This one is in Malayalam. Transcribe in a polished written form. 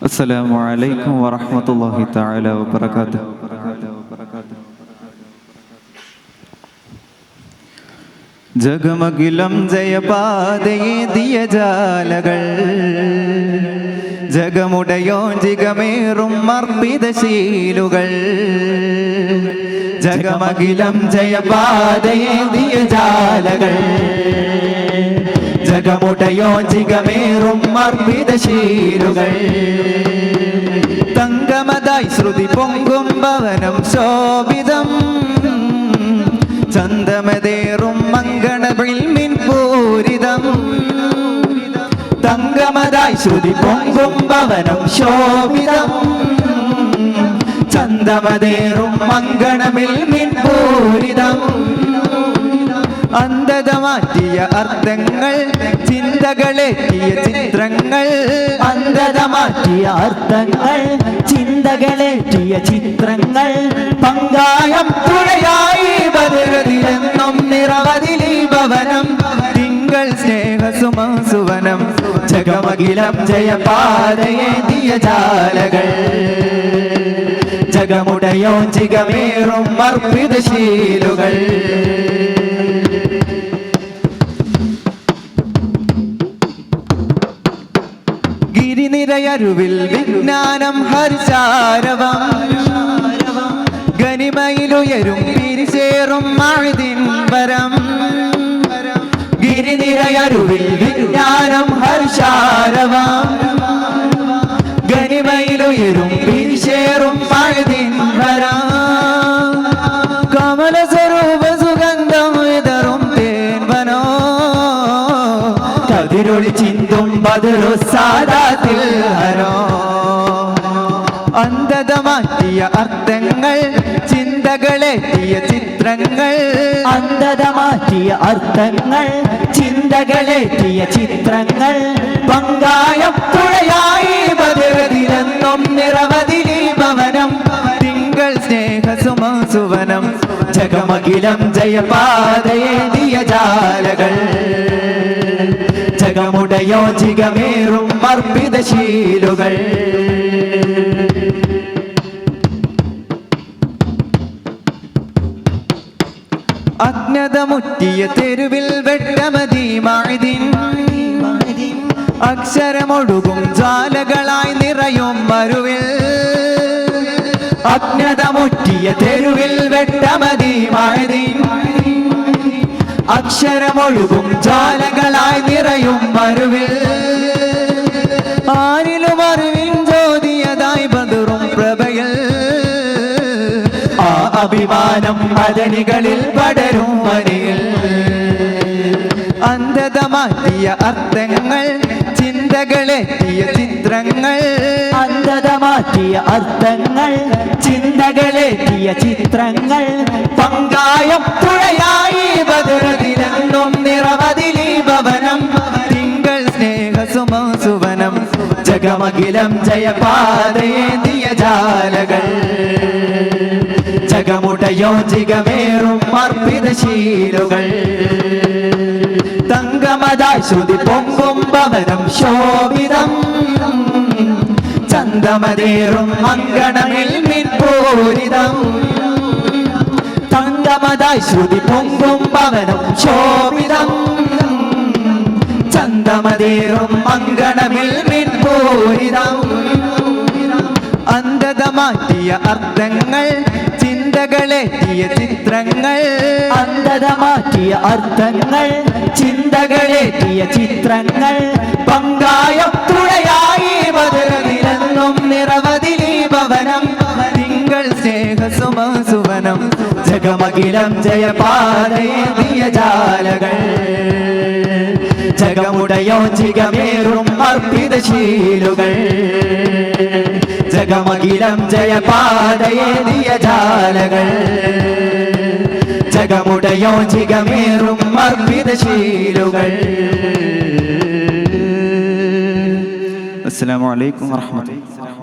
അസ്സലാമു അലൈക്കും വറഹ്മത്തുള്ളാഹി തആല വബറകാതുഹു. ജഗമകിലം ജയപാതയേന്തിയ ജാലകൾ ജഗമുടയോൻ ജിഗമേറും അർപ്പിതശീലുകൾ. ജഗമകിലം ജയപാതയേന്തിയ ജാലകൾ ജഗമുടയോൻ ജിഗമേറും അർപ്പിതശീലുകൾ. തങ്കമതായി ശ്രുതി പൊങ്കും ഭവനം ശോഭിതം ചന്ദമതേറും മംഗളവിൽമിൻ പൂരിതം. തങ്കമതായി ശ്രുതി പൊങ്കും ഭവനം ശോഭിതം ചന്ദമതേറും മംഗളവിൽമിൻ പൂരിതം. അന്ധത മാറ്റിയ അർത്ഥങ്ങൾ ചിന്തകളേറ്റിയ ചിത്രങ്ങൾ. അന്ധത മാറ്റിയ അർത്ഥങ്ങൾ ചിന്തകളേറ്റിയ ചിത്രങ്ങൾ. പങ്കായം തുഴയായി ബദറിലെന്നും നിറവതിലീ ഭവനം. തിങ്കൾ സ്നേഹസുമസുവനം ജഗമകിലം ജയപാതയേന്തിയ ജാലകൾ ജഗമുടയോൻ ജിഗമേറും അർപ്പിതശീലുകൾ. ഗിരിനിരയരുവിൽ വിജ്ഞാനം ഹർഷാരവം ഗനിമയിലുയരും പിരിശേറും മഅദിൻ വരം. ഗിരിനിരയരുവിൽ വിജ്ഞാനം ഹർഷാരവം ഗനിമയിലുയരും പിരിശേറും മഅദിൻ വരം. കമല സ്വരൂപ സുഗന്ധം വിതറും തേൻവനോ കതിരൊളി ചിന്തും ബദറു സാദാത്തിൽ ഹരോ. അന്ധത മാറ്റിയ അർത്ഥങ്ങൾ ചിന്തകളേറ്റിയ ചിത്രങ്ങൾ. അന്ധത മാറ്റിയ അർത്ഥങ്ങൾ ചിന്തകളേറ്റിയ ചിത്രങ്ങൾ. പങ്കായം തുഴയായി ബദറിലെന്നും നിറവതിലീ ഭവനം. തിങ്കൾ സ്നേഹസുമസുവനം ജഗമകിലം ജയപാതയേന്തിയ ജാലകൾ ജഗമുടയോ ജിഗമേറും അർപ്പിതശീലുകൾ. അജ്ഞതമുറ്റിയ തെരുവിൽ വെട്ടമതി മഅദിൻ. അക്ഷരമൊഴുകും ജ്വാലകളായി നിറയും മരുവിൽ. അജ്ഞതമുറ്റിയ തെരുവിൽ വെട്ടമതി മഅദിൻ. അക്ഷരമൊഴുകും ജ്വാലകളായി നിറയും മരുവിൽ. ആരിലും അറിവിൻ ജ്യോതിയതായി ബദറും പ്രഭയിൽ. ആ അഭിമാനം മദനികളിൽ പടരും മനിയിൽ. അന്ധത മാറ്റിയ അർത്ഥങ്ങൾ ചിന്തകളേറ്റിയ ചിത്രങ്ങൾ. അന്ധത മാറ്റിയ അർത്ഥങ്ങൾ ചിന്തകളേറ്റിയ ചിത്രങ്ങൾ. പങ്കായം തുഴയായി ബദറിലെന്നും നിറവതിലീ ഭവനം. തിങ്കൾ സ്നേഹസുമസുവനം ജഗമകിലം ജയപാതയേന്തിയ ജാലകൾ ജഗമുടയോ ജിഗമേറും അർപ്പിതശീലുകൾ. തങ്കമതായി ശ്രുതി പൊങ്കും ഭവനം ശോഭിതം ചന്ദമതേറും മംഗളവിൽമിൻ പൂരിതം. തങ്കമതായി ശ്രുതി പൊങ്കും ഭവനം ശോഭിതം ചന്ദമതേറും മംഗളവിൽമിൻ പൂരിതം. അന്ധത മാറ്റിയ അർത്ഥങ്ങൾ ചിന്തകളേറ്റിയ ചിത്രങ്ങൾ. അന്ധത മാറ്റിയ അർത്ഥങ്ങൾ ചിന്തകളേറ്റിയ ചിത്രങ്ങൾ. പങ്കായം തുഴയായി ബദറിലെന്നും നിറവതിലീ ഭവനം. തിങ്കൾ സ്നേഹസുമസുവനം ജഗമകിലം ജയപാതയേന്തിയ ജാലകൾ ജഗമുടയോ ജിഗമേറും അർപ്പിതശീലുകൾ. ജഗമകിലം ജയപാതയേന്തിയ ജാലകൾ ജഗമുടയോ ജിഗമേറും അർപ്പിതശീലുകൾ. അസ്സലാമു അലൈക്കും വറഹ്മത്തുള്ളാഹി.